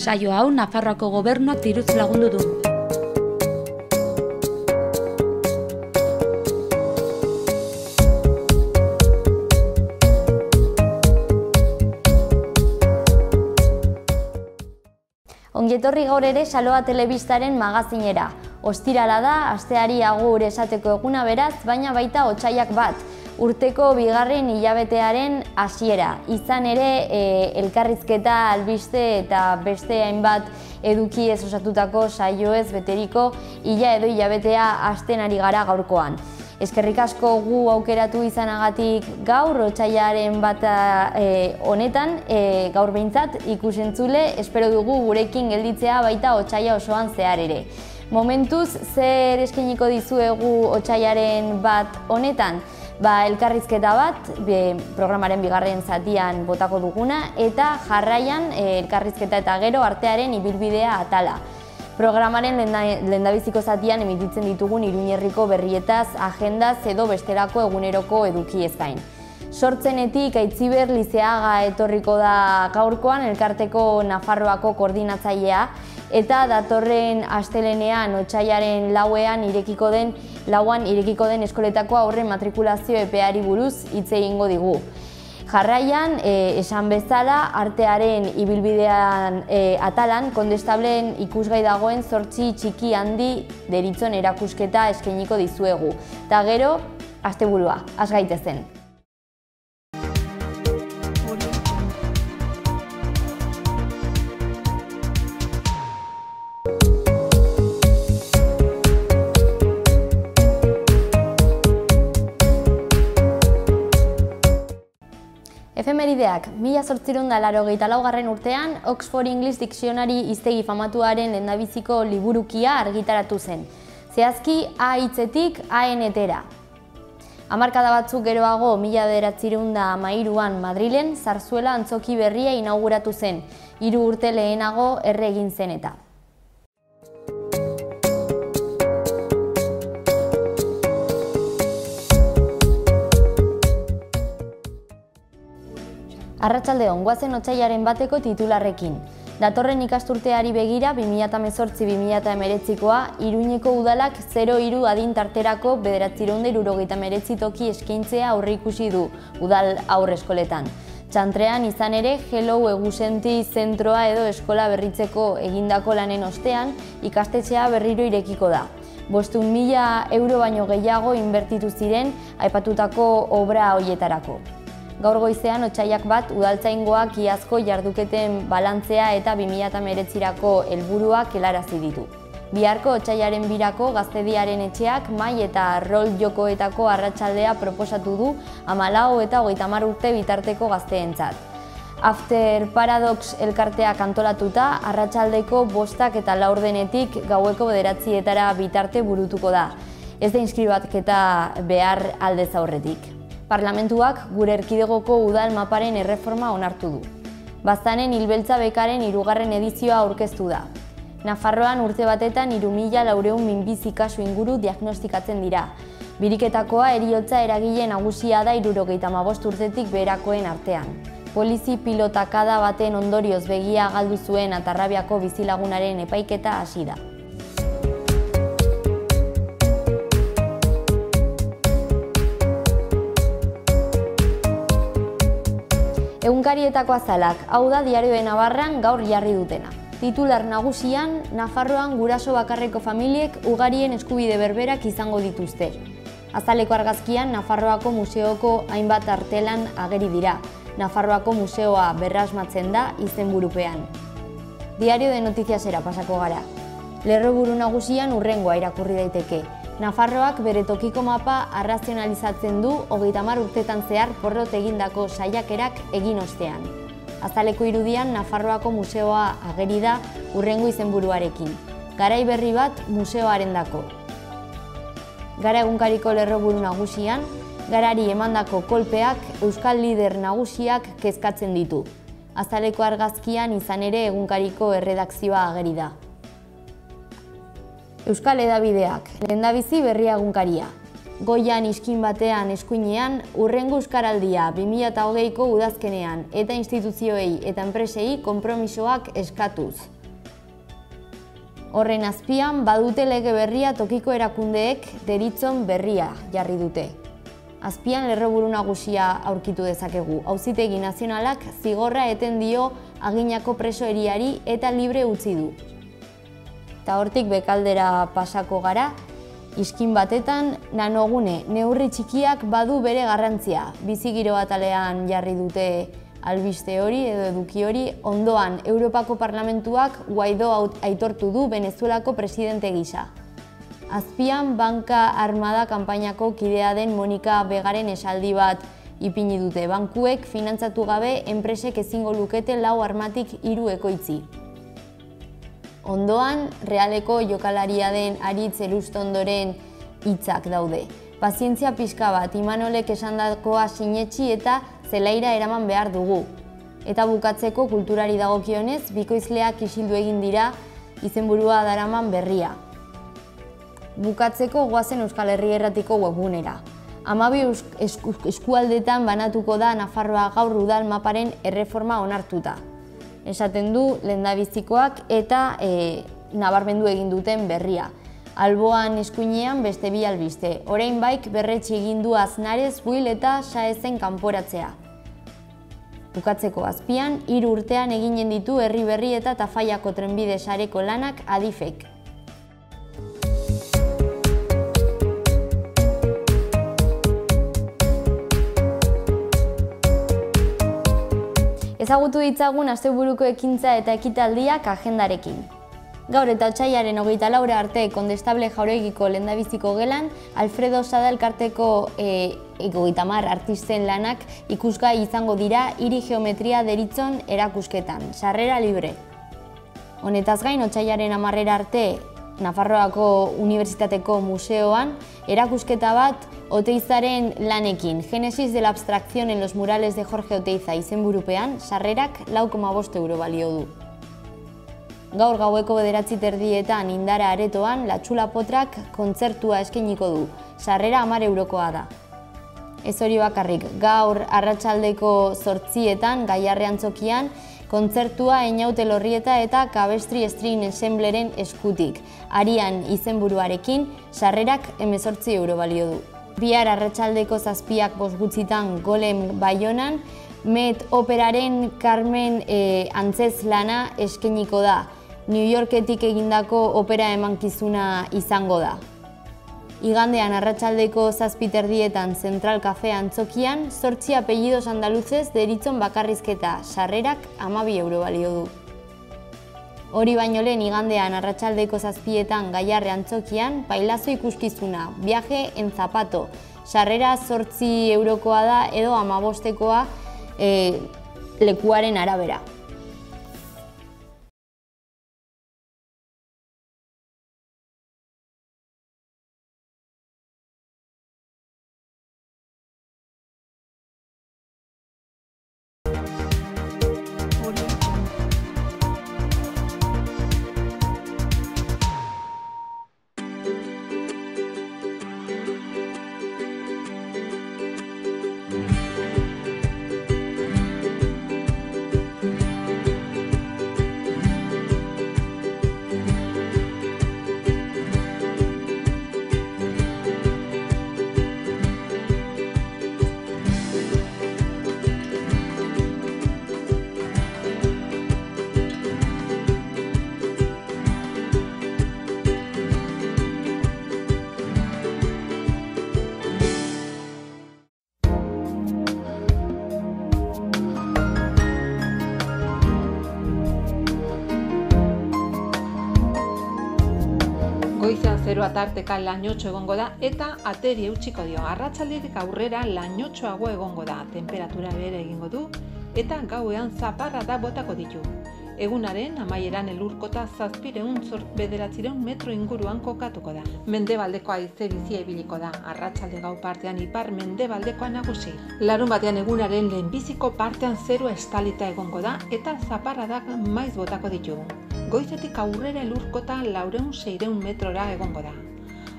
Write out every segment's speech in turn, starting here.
Saio hau Nafarroako gobernuak diruz lagundu du. Ongietorri gaur ere Saloa Telebistaren magazinera. Ostirala da, asteari agur esateko eguna beraz, baina baita otsaiak bat. Urteko bigarren hilabetearen hasiera. Izan ere, elkarrizketa, albiste eta beste hainbat edukiez osatutako saioez beteriko hilabetea hasten ari gara gaurkoan. Eskerrik asko gu aukeratu izanagatik gaur, otsailaren bat honetan, gaur behintzat ikusentzule, espero dugu gurekin gelditzea baita otsaila osoan zehar ere. Momentuz, zer eskainiko dizuegu otsailaren bat honetan? Elkarrizketa bat, programaren bigarren zatian botako duguna, eta jarraian elkarrizketa eta gero artearen ibilbidea atala. Programaren lehendabiziko zatian emititzen ditugun Iruñerriko berrietaz, agendaz edo bestelako eguneroko edukiez gain. Sortzenetik Aitziber Lizeaga etorriko da gaurkoan, elkarteko Nafarroako koordinatzailea, eta datorren astelenean otsailaren lauan irekiko den eskoletako aurren matrikulazio epeari buruz hitz egingo digu. Jarraian, esan bezala, artearen ibilbidean atalan, kondestableen ikusgai dagoen 8 txiki handi deritzon erakusketa eskainiko dizuegu. Ta gero, asteburua, has gaitezen. Efemerideak, 1884 urtean Oxford English Dictionary hiztegi famatuaren lehendabiziko liburukia argitaratu zen. Zehazki A hitzetik A-etera. Hamarkada batzuk geroago, 1913an Madrilen Zarzuela antzoki berria inauguratu zen, 3 urte lehenago erre egin zen eta. Arratsaldeon, goazen otsailaren bateko titularrekin. Datorren ikasturteari begira 2018-2019koa Iruñeko udalak 0-3 adin tarterako 979 toki eskaintzea aurreikusi du udal haurreskoletan. Txantrean izan ere, Hello Egusenti zentroa edo eskola berritzeko egindako lanen ostean ikastetxea berriro irekiko da. 500.000 euro baino gehiago inbertitu ziren aipatutako obra horietarako. Gaur goizean otsailak bat udaltzaingoak iazko jarduketen balantzea eta 2019rako helburuak helarazi ditu. Biharko otsailaren birako Gaztediaren etxeak mahai eta rol jokoetako arratsaldea proposatu du 14 eta 30 urte bitarteko gazteentzat. After Paradox elkarteak antolatuta, arratsaldeko 5 eta 4 gaueko 9 bitarte burutuko da. Ez da inskribatketa behar aldez aurretik. Parlamentuak gure erkidegoko udal maparen erreforma onartu du. Baztanen hilbeltza bekaren 3. edizioa aurkeztu da. Nafarroan urte batetan 3.400 minbizi kasu inguru diagnostikatzen dira. Biriketakoa heriotza eragile nagusia da 75 urtetik beherakoen artean. Polizi pilotakada baten ondorioz begia galdu zuen Atarrabiako bizilagunaren epaiketa hasi da. Egunkarietako azalak, hau da Diario de Navarran gaur jarri dutena. Titular nagusian, Nafarroan guraso bakarreko familiek ugarien eskubide berberak izango dituzte. Azaleko argazkian, Nafarroako museoko hainbat artelan ageri dira. Nafarroako museoa berrasmatzen da izenburupean. Diario de Noticiasera pasako gara. Lerroburu nagusian urrengoa irakurri daiteke. Nafarroak bere tokiko mapa arrazionalizatzen du 30 urtetan zehar porrot egindako saiakerak egin ostean. Azaleko irudian Nafarroako museoa ageri da urrengo izenburuarekin. Garai berri bat museoarendako. Gara egunkariko lerroburu nagusian, garari emandako kolpeak euskal lider nagusiak kezkatzen ditu. Azaleko argazkian izan ere egunkariko erredakzioa ageri da. Euskal Hedabideak, lehendabizi berria egunkaria. Goian iskin batean eskuinean, urrengo euskaraldia 2020ko udazkenean eta instituzioei eta enpresei konpromisoak eskatuz. Horren azpian, badute lege berria tokiko erakundeek deritzon berria jarri dute. Azpian lerroburu nagusia aurkitu dezakegu. Auzitegi Nazionalak zigorra eten dio aginako preso eriari eta libre utzi du. Eta hortik bekaldera pasako gara, iskin batetan nanogune neurri txikiak badu bere garrantzia. Bizigiro atalean jarri dute albiste hori edo eduki hori, ondoan Europako Parlamentuak Guaidó aitortu du Venezuelako presidente gisa. Azpian banka armada kanpainako kidea den Monika Begaren esaldi bat ipini dute. Bankuek finantzatu gabe enpresek ezingo lukete 4 armatik 3 ekoitzi. Ondoan, Realeko jokalaria den Aritz Eluztondoren hitzak daude. Pazientzia pixka bat, Imanolek esandakoa sinetsi eta zelaira eraman behar dugu. Eta bukatzeko kulturari dagokionez, bikoizleak isildu egin dira izenburua daraman berria. Bukatzeko goazen Euskal Herri Irratiko webgunera. 12 eskualdetan banatuko da Nafarroa gaur udal maparen erreforma onartuta. Esaten du lehendabizikoak eta nabarmendu egin duten berria. Alboan eskuinean beste 2 albiste. Orain baik berretsi egin du Aznarez, Buil eta Saezen kanporatzea. Bukatzeko azpian, 3 urtean eginen ditu Herri Berri eta Tafallako trenbide sareko lanak Adifek. Ezagutu ditzagun asteburuko ekintza eta ekitaldiak agendarekin. Gaur eta otsailaren 24 arte Kondestable Jauregiko lehendabiziko gelan, Alfredo Sada elkarteko 30 artisten lanak ikusgai izango dira hiri geometria deritzon erakusketan, sarrera libre. Honetaz gain, otsailaren 10 arte Nafarroako Unibertsitateko Museoan erakusketa bat Oteizaren lanekin, Génesis de la abstracción en los murales de Jorge Oteiza izenburupean, sarrerak 4,5 euro balio du. Gaur gaueko 9:30 Indara aretoan Latxula Potrak kontzertua eskainiko du, sarrera 10 eurokoa da. Ez hori bakarrik, gaur arratsaldeko 8etan Gaiarre antzokian kontzertua Einaute Lorrieta eta Kabestri String Ensembleren eskutik. Arian izenburuarekin, sarrerak 18 euro balio du. Bihar arratsaldeko 7:05 Golem Baionan, Met Operaren Carmen antzez lana eskainiko da. New Yorketik egindako opera emankizuna izango da. Igandean arratsaldeko 7:30 Central Cafe antzokian, 8 apellidos andaluzez deritzon bakarrizketa, sarrerak 12 euro balio du. Hori baino lehen igandean arratsaldeko 7etan Gaiarre antzokian, pailazo ikuskizuna, viaje en zapato, sarrera 8 eurokoa da edo 15ekoa lekuaren arabera. Goizean 0 tarteka lainotxo egongo da eta ateri eutsiko dio. Arratsaldetik aurrera lainotxoago egongo da. Temperatura bere egingo du eta gauean zaparrada botako ditu. Egunaren amaieran elurkota 700-900 metro inguruan kokatuko da. Mendebaldeko haize bizia ibiliko da. Arratsalde gau partean ipar mendebaldekoa nagusi. Larunbatean egunaren lehenbiziko partean 0 estalita egongo da eta zaparradak maiz botako ditu. Goizetik aurrera elurkota 400-600 metrora egongo da.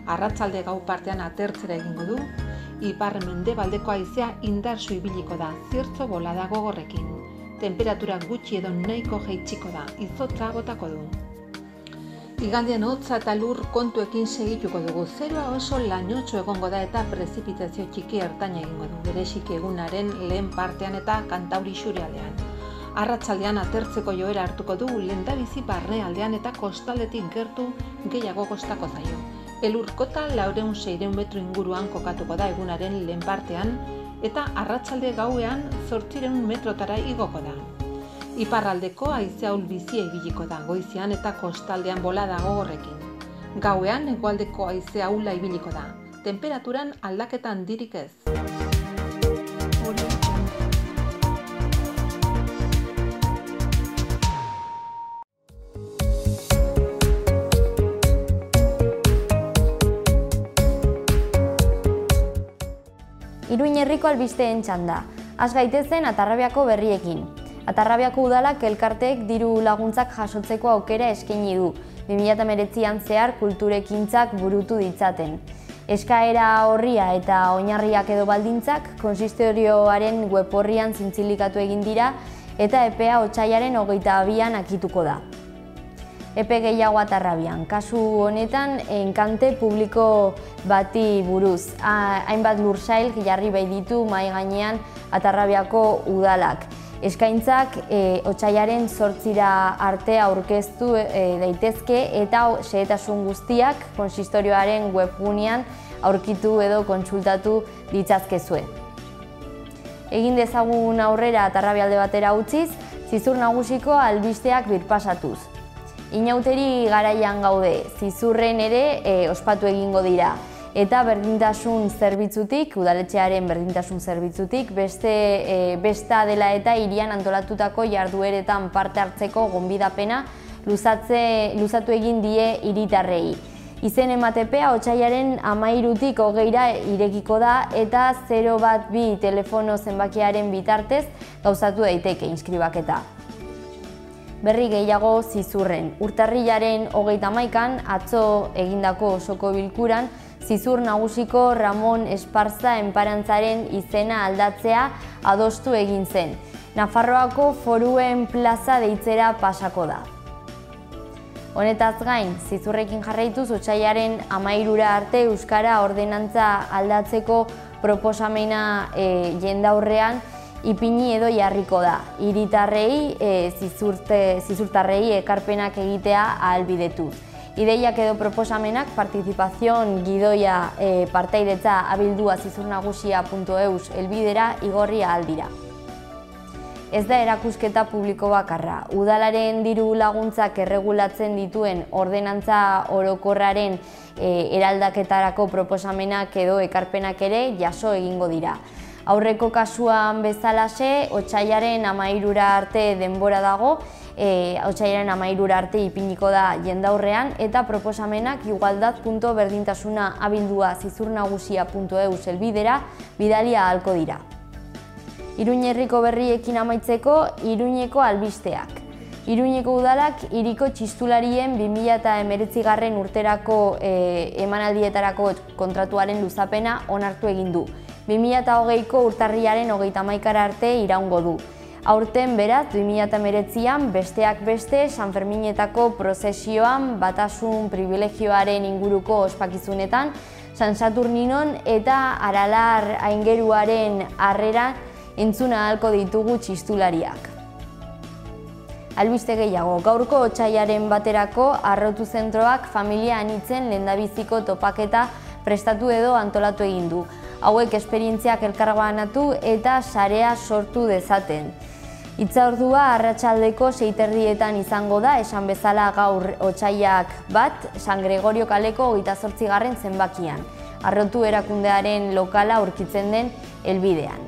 Arratsalde gau partean atertzera egingo du, ipar mendebaldeko haizea indartsu ibiliko da, ziertzo bolada gogorrekin. Temperatura gutxi edo nahiko jaitsiko da, izotza botako du. Igandean hotza eta lur kontuekin segituko dugu. Zerua oso lainotsu egongo da eta prezipitazio txiki ertaina egingo du, bereziki egunaren lehen partean eta Kantauri isurialdean. Arratsaldean atertzeko joera hartuko du lehendabizi barnealdean eta kostaldetik gertu gehiago kostako zaio. Elurkota 400-600 metro inguruan kokatuko da egunaren lehen partean eta arratsalde gauean 800 metrotara igoko da. Iparraldeko haize ahul bizia ibiliko da, goizean eta kostaldean bolada gogorrekin. Gauean hegoaldeko haize ahula ibiliko da, temperaturan aldaketa handirik ez. Iruin herriko albisteen txanda. Az gaitezen Atarrabiako berriekin. Atarrabiako udalak elkarteek diru laguntzak jasotzeko aukera eskaini du, 2019an zehar kulturekintzak burutu ditzaten. Eskaera horria eta oinarriak edo baldintzak konsistorioaren web orrian zintzilikatu egin dira eta epea otsailaren 22an akituko da. Epe gehiago Atarrabian, kasu honetan enkante publiko bati buruz. Hainbat lursail jarri bai ditu mahai gainean Atarrabiako udalak. Eskaintzak otsailaren 8 arte aurkeztu daitezke eta xehetasun guztiak konsistorioaren webgunean aurkitu edo kontsultatu ditzazkezue. Egin dezagun aurrera Atarrabia alde batera utziz, Zizur Nagusiko albisteak birpasatuz. Inauteri garaian gaude, Zizurren ere ospatu egingo dira. Eta berdintasun zerbitzutik, udaletxearen berdintasun zerbitzutik, besta dela eta hirian antolatutako jardueretan parte hartzeko gonbidapena luzatu egin die hiritarrei. Izen ematepea otsailaren 13tik 20ra irekiko da eta 012 telefono zenbakiaren bitartez gauzatu daiteke inskribaketa. Berri gehiago Zizurren. Urtarrilaren 31an atzo egindako osoko bilkuran Zizur Nagusiko Ramon Esparza enparantzaren izena aldatzea adostu egin zen. Nafarroako Foruen plaza deitzera pasako da. Honetaz gain, Zizurrekin jarraituz otsailaren 13ra arte euskara ordenantza aldatzeko proposamena jendaurrean ipini edo jarriko da. Hiritarrei, zizurtarrei ekarpenak egitea ahalbidetuz. Ideiak edo proposamenak partizipazion gidoia partaidetza abildua zizurnagusia.eus elbidera igorri ahal dira. Ez da erakusketa publiko bakarra. Udalaren diru laguntzak erregulatzen dituen ordenantza orokorraren eraldaketarako proposamenak edo ekarpenak ere jaso egingo dira. Aurreko kasuan bezalaxe, otsailaren 13ra arte denbora dago, otsailaren 13ra arte ipiniko da jendaurrean eta proposamenak igualdad.berdintasuna abildua zizurnagusia.eus elbidera bidalia ahalko dira. Iruin herriko berriekin amaitzeko, Iruñeko albisteak. Iruñeko udalak hiriko txistularien 2019 urterako emanaldietarako kontratuaren luzapena onartu egin du. 2020ko urtarrilaren 31ra arte iraungo du. Aurten beraz, 2019an besteak beste San Ferminetako prozesioan batasun privilegioaren inguruko ospakizunetan, San Saturninon eta Aralar aingeruaren harrera entzuna ahalko ditugu txistulariak. Albiste gehiago, gaurko otsailaren baterako Arrotu zentroak familia anitzen lehendabiziko topaketa prestatu edo antolatu egin du. Hauek esperientziak elkarbanatu eta sarea sortu dezaten. Hitzaordua arratsaldeko 6:30etan izango da, esan bezala gaur otsailak 1, San Gregorio kaleko 28. zenbakian. Arrotu erakundearen lokala aurkitzen den helbidean.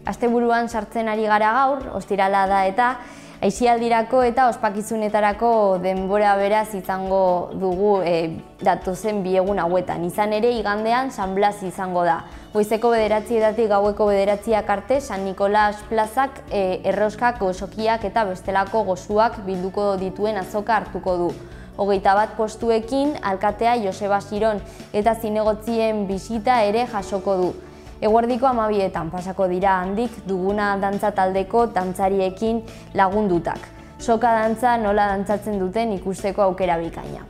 Asteburuan sartzen ari gara gaur, ostirala da eta aisialdirako eta ospakizunetarako denbora beraz izango dugu datozen bi egun hauetan. Izan ere, igandean San Blas izango da. Goizeko 9:00 gaueko 9:00 arte San Nikolas plazak erroskak, gozokiak eta bestelako gozuak bilduko dituen azoka hartuko du. 21 postuekin alkatea Joseba Siron eta zinegotzien bisita ere jasoko du. Eguerdiko 12etan pasako dira handik duguna dantza taldeko dantzariekin lagundutak. soka dantza nola dantzatzen duten ikusteko aukera bikaina.